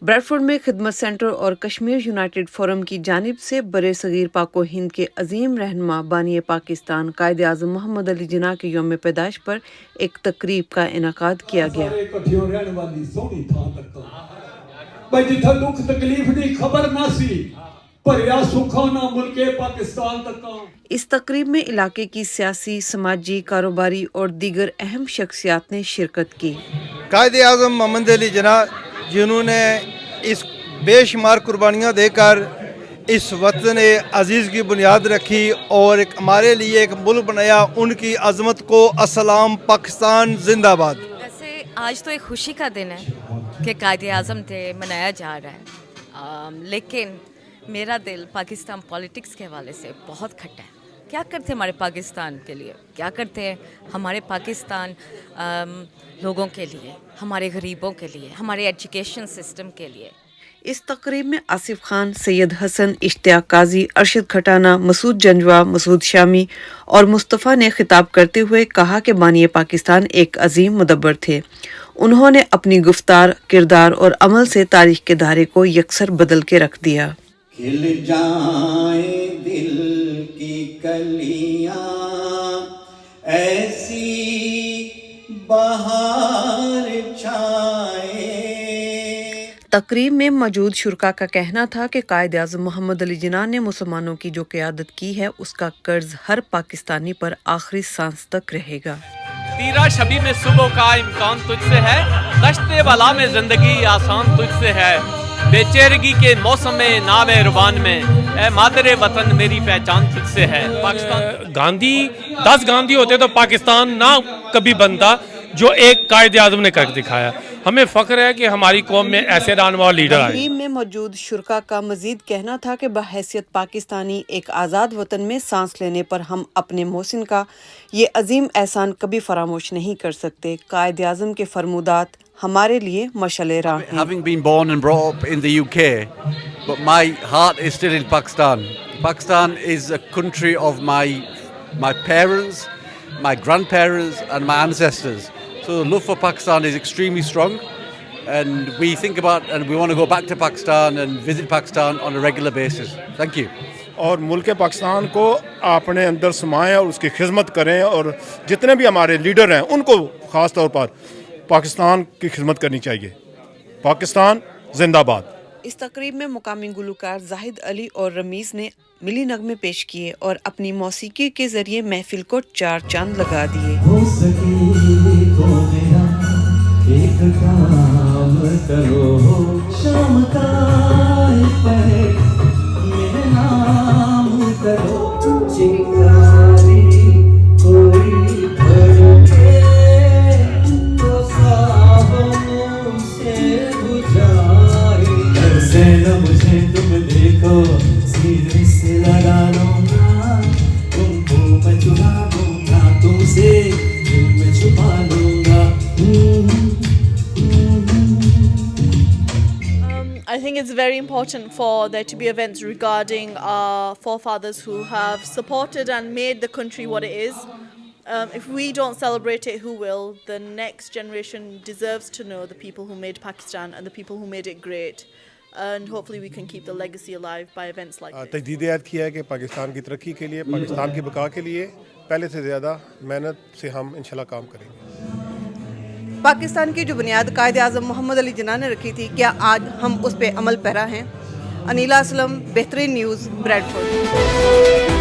Bradford में खिदमत centre और कश्मीर यूनाइटेड फोरम की जानिब से बरे सगीर पाको हिंद के अजीम रहनुमा बानी पाकिस्तान कायद आज़म मोहम्मद अली जिन्ना के यौम पैदाइश पर एक तकरीब का इनकाद किया गया। दुख तकलीफ दी खबर ना सी भरिया सुखा ना मुल्के पाकिस्तान तक। इस तकरीब में इलाके की सियासी, समाजी, कारोबारी और दीगर अहम शख्सियात ने शिरकत की। कायद आज़म मोहम्मद अली जिन्ना जिन्होंने इस बेशुमार कुर्बानियाँ देकर इस वतन अजीज़ की बुनियाद रखी और एक हमारे लिए एक मुल्क बनाया, उनकी अजमत को अस्सलाम पाकिस्तान जिंदाबाद। वैसे आज तो एक खुशी का दिन है कि कायद आज़म डे मनाया जा रहा है, लेकिन मेरा दिल पाकिस्तान पॉलिटिक्स के हवाले से बहुत खट्टा है। क्या करते हैं हमारे पाकिस्तान के लिए, क्या करते हैं हमारे पाकिस्तान लोगों के लिए, हमारे गरीबों के लिए, हमारे एजुकेशन सिस्टम के लिए। इस तकरीब में आसिफ खान, सैयद हसन, इश्तियाक काजी, अरशद खटाना, मसूद जंजवा, मसूद शामी और मुस्तफ़ा ने खिताब करते हुए कहा कि बानी पाकिस्तान एक अजीम मुदब्बर थे। उन्होंने अपनी गुफ्तार, किरदार और अमल से तारीख के धारे को यकसर बदल के रख दिया। खिल जाए दिल की कलियां ऐसी बहार छाए। तकरीब में मौजूद शुरका का कहना था कि कायद आज़म मोहम्मद अली जिन्ना ने मुसलमानों की जो क़यादत की है उसका कर्ज हर पाकिस्तानी पर आखिरी सांस तक रहेगा। तीरा शबी में सुबह का इम्कान तुझसे है, गश्ते वाला में जिंदगी आसान तुझसे है, बेचैरगी के मौसम में नामे रुबान में ए मादरे वतन मेरी पहचान तुझसे है। पाकिस्तान गांधी 10 गांधी होते तो पाकिस्तान ना कभी बनता जो एक कायद आज़म ने कर दिखाया। हमें फ़ख्र है कि हमारी कौम में ऐसे दानवा लीडर आए। तकरीब में मौजूद शुरका का मजीद कहना था कि बहैसियत पाकिस्तानी एक आज़ाद वतन में सांस लेने पर हम अपने मोहसिन का ये अजीम एहसान कभी फरामोश नहीं कर सकते। कायद आज़म के फरमूदात हमारे लिए मशअले राह हैं। Having been born and brought up in the UK, but my heart is still in Pakistan. Pakistan is a country of my parents, my grandparents and my ancestors. So the love for Pakistan is extremely strong, and we think about and we want to go back to Pakistan and visit Pakistan on a regular basis. Thank you. और मुल्क पाकिस्तान को अपने अंदर समाएं और उसकी खिदमत करें, और जितने भी हमारे लीडर हैं उनको ख़ास तौर पर पाकिस्तान की खिदमत करनी चाहिए। पाकिस्तान जिंदाबाद। इस तकरीब में मुकामी गुलकार जाहिद अली और रमीज़ ने मिली नगमे पेश किए और अपनी मौसीकी के जरिए महफिल को चार चांद लगा दिए। हो सके तो मेरा एक काम करो, शाम का पहर मेरे नाम करो, चिंगारी कोई भड़के तो सावन से बुझाए। ऐसे न मुझे तुम देखो, सीने से लगा लूंगा, तुमको मैं चुरा लूंगा, तुमसे दिल में छुपा लूंगा। I think it's very important for there to be events regarding our forefathers who have supported and made the country what it is. If we don't celebrate it, who will? The next generation deserves to know the people who made Pakistan and the people who made it great. And hopefully we can keep the legacy alive by events like this. तजदीद याद किया है कि पाकिस्तान की तरक्की के लिए, पाकिस्तान की बका के लिए पहले से ज़्यादा मेहनत से हम इंशाल्लाह काम करेंगे। पाकिस्तान की जो बुनियाद कायद आज़म मोहम्मद अली जिन्ना ने रखी थी, क्या आज हम उस पर अमल पैरा हैं? अनीला असलम, बेहतरीन न्यूज़, ब्रैडफोर्ड।